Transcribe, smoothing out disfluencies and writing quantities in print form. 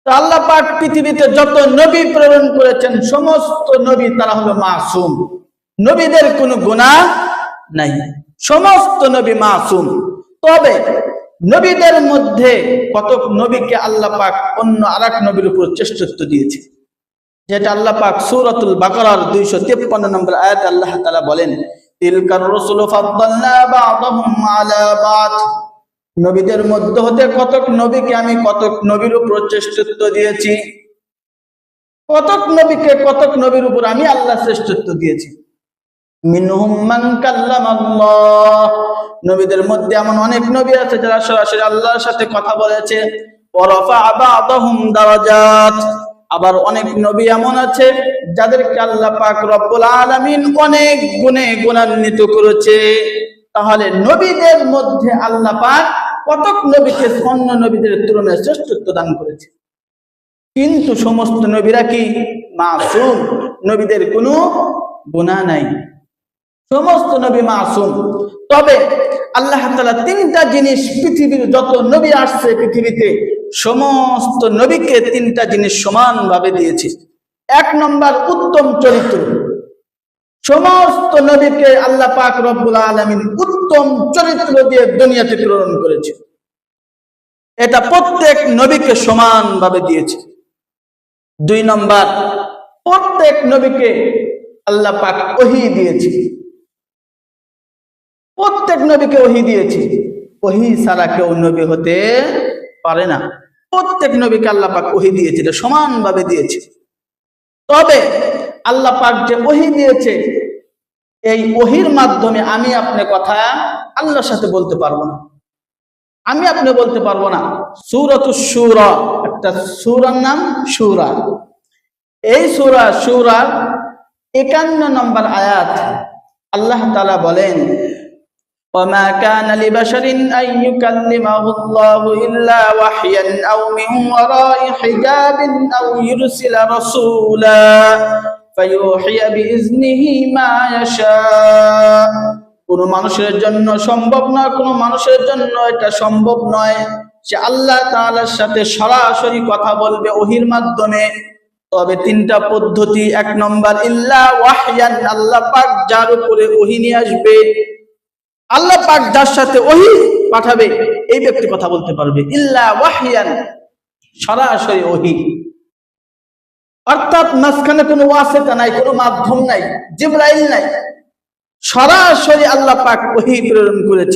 তো আল্লাহ পাক পৃথিবীতে যত নবী প্রেরণ করেছেন সমস্ত নবী তারা হলো মাসুম, নবীদের কোনো গুনাহ নাই, সমস্ত নবী মাসুম। তবে নবীদের মধ্যে কতক নবীকে আল্লাহ পাক অন্য আরেক নবীর উপর শ্রেষ্ঠত্ব দিয়েছে, যেটা আল্লাহ পাক সূরাতুল বাকারার 253 নম্বর আয়াত আল্লাহ তাআলা বলেন, তিলকার রাসূলু ফাদ্দালনা বা'দাহুম আলা বা'দ, নবীদের মধ্যে হতে কতক নবীকে আমি কতক নবীর উপর শ্রেষ্ঠত্ব দিয়েছি, কতক নবীকে কতক নবীর উপর আমি আল্লাহ শ্রেষ্ঠত্ব দিয়েছি। মিনহুম মান কাল্লামাল্লাহ, নবীদের মধ্যে এমন অনেক নবী আছে যারা সরাসরি আল্লাহর সাথে কথা বলেছে। ওয়া রাফা'a বা'দাহুম দারাজাত, আবার অনেক নবী এমন আছে যাদেরকে আল্লাহ পাক রব্বুল আলামিন অনেক গুণে গুণান্বিত করেছে। তাহলে নবীদের মধ্যে আল্লাহ পাক কতক নবীকে অন্য নবীদের তুলনায় শ্রেষ্ঠত্ব দান করেছে, কিন্তু সমস্ত নবীরা কি মাসুম, নবীদের কোনো গুনাহ নাই, সমস্ত নবী মাসুম। তবে আল্লাহ তাআলা তিনটা জিনিস, পৃথিবীর যত নবী আসছে পৃথিবীতে সমস্ত নবীকে তিনটা জিনিস সমানভাবে দিয়েছে। এক নম্বর উত্তম চরিত্র, সমস্ত নবীকে আল্লাহ পাক রব্বুল আলামিন উত্তম চরিত্র দিয়ে দুনিয়াতে প্রেরণ করেছে, এটা প্রত্যেক নবীকে সমানভাবে দিয়েছে। দুই নম্বর, প্রত্যেক নবীকে আল্লাহ পাক ওহী দিয়েছে, প্রত্যেক নবীকে ওহী দিয়েছে, ওহী ছাড়া কেউ নবী হতে পারে না। প্রত্যেক নবীকে আল্লাহ পাক ওহী দিয়েছে, এটা সমানভাবে দিয়েছে। তবে আল্লাহ পাক যে ওহী দিয়েছে, এই ওহীর মাধ্যমে আমি আপনি কথা আল্লাহর সাথে বলতে পারবো না, আমি আপনি বলতে পারবো না। সূরাতুশ শূরা, একটা সূরার নাম শূরা, এই সূরার 51 নম্বর আয়াত আল্লাহ তাআলা বলেন, وما كان لبشر أن يكلمه الله إلا وحيا أو من وراء حجاب أو يرسل رسولا فيوحي بإذنه ما يشاء। কোন মানুষের জন্য সম্ভব নয়, কোন মানুষের জন্য এটা সম্ভব নয় যে আল্লাহ তাআলার সাথে সরাসরি কথা বলবে ওহীর মাধ্যমে। তবে তিনটা পদ্ধতি, এক নম্বর ইল্লা ওয়াহয়ান, আল্লাহ পাক যার উপরে ওহী নিয়ে আসবে, আল্লাহ পাক যার সাথে ওহী পাঠাবে এই ব্যক্তি কথা বলতে পারবে। ইল্লা ওয়াহয়ান, সরাসরি ওহী, অর্থাৎ মাঝখানে কোনো ওয়াসিতা নাই, কোনো মাধ্যম নাই, জিবরাইল নাই, সরাসরি আল্লাহ পাক ওহী প্রেরণ করেছে।